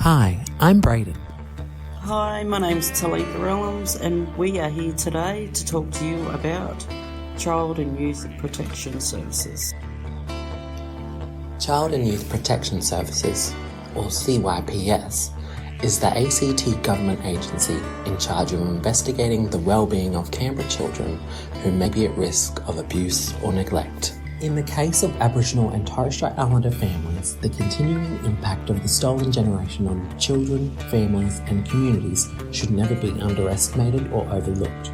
Hi, I'm Braedyn. Hi, my name's Telitha Elemes, and we are here today to talk to you about Child and Youth Protection Services. Child and Youth Protection Services, or CYPS, is the ACT government agency in charge of investigating the well-being of Canberra children who may be at risk of abuse or neglect. In the case of Aboriginal and Torres Strait Islander families, the continuing impact of the stolen generation on children, families and communities should never be underestimated or overlooked.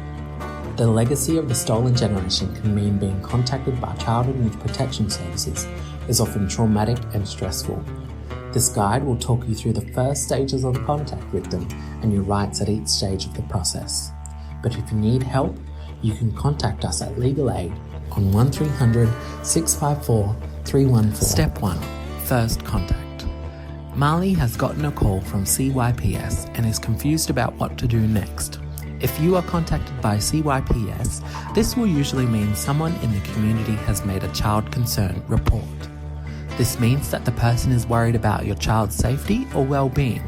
The legacy of the stolen generation can mean being contacted by Child and Youth Protection Services is often traumatic and stressful. This guide will talk you through the first stages of contact with them and your rights at each stage of the process. But if you need help, you can contact us at Legal Aid on 1300 654 314. Step 1. First contact. Marley has gotten a call from CYPS and is confused about what to do next. If you are contacted by CYPS, this will usually mean someone in the community has made a child concern report. This means that the person is worried about your child's safety or well-being.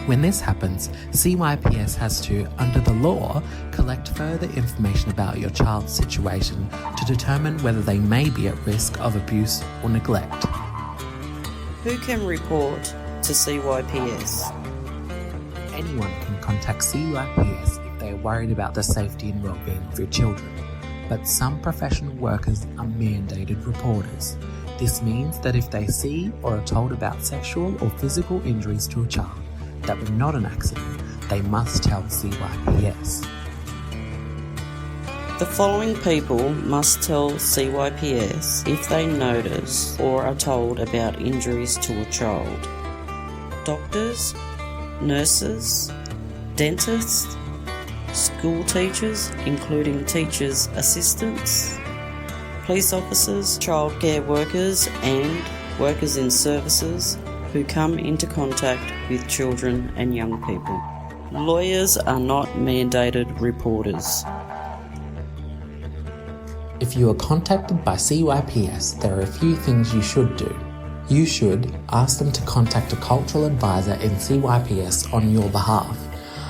When this happens, CYPS has to, under the law, collect further information about your child's situation to determine whether they may be at risk of abuse or neglect. Who can report to CYPS? Anyone can contact CYPS if they are worried about the safety and well-being of your children, but some professional workers are mandated reporters. This means that if they see or are told about sexual or physical injuries to a child that were not an accident, they must tell CYPS. The following people must tell CYPS if they notice or are told about injuries to a child. Doctors, nurses, dentists, school teachers, including teachers' assistants, police officers, childcare workers and workers in services who come into contact with children and young people. Lawyers are not mandated reporters. If you are contacted by CYPS, there are a few things you should do. You should ask them to contact a cultural advisor in CYPS on your behalf.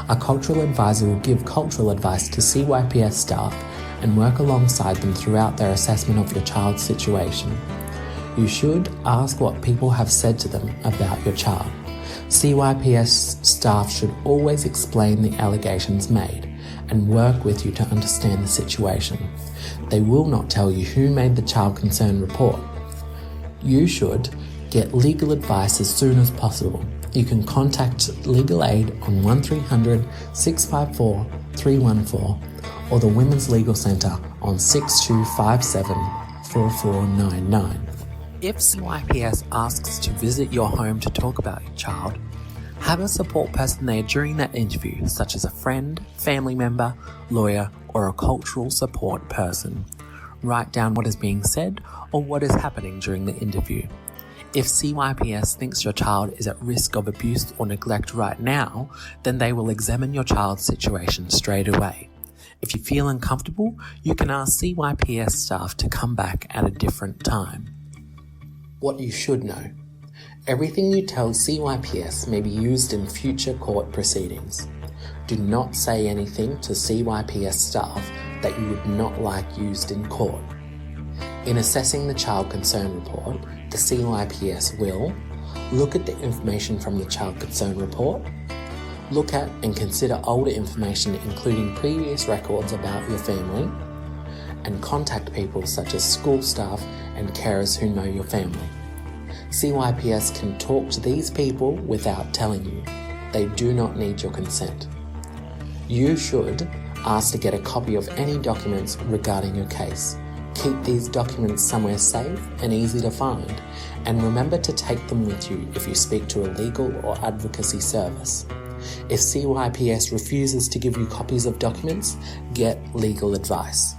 A cultural advisor will give cultural advice to CYPS staff and work alongside them throughout their assessment of your child's situation. You should ask what people have said to them about your child. CYPS staff should always explain the allegations made and work with you to understand the situation. They will not tell you who made the child concern report. You should get legal advice as soon as possible. You can contact Legal Aid on 1300 654 314 or the Women's Legal Centre on 6257 4499. If CYPS asks to visit your home to talk about your child, have a support person there during that interview, such as a friend, family member, lawyer, or a cultural support person. Write down what is being said or what is happening during the interview. If CYPS thinks your child is at risk of abuse or neglect right now, then they will examine your child's situation straight away. If you feel uncomfortable, you can ask CYPS staff to come back at a different time. What you should know. Everything you tell CYPS may be used in future court proceedings. Do not say anything to CYPS staff that you would not like used in court. In assessing the child concern report, the CYPS will look at the information from the child concern report, look at and consider older information including previous records about your family, and contact people such as school staff and carers who know your family. CYPS can talk to these people without telling you. They do not need your consent. You should ask to get a copy of any documents regarding your case. Keep these documents somewhere safe and easy to find, and remember to take them with you if you speak to a legal or advocacy service. If CYPS refuses to give you copies of documents, get legal advice.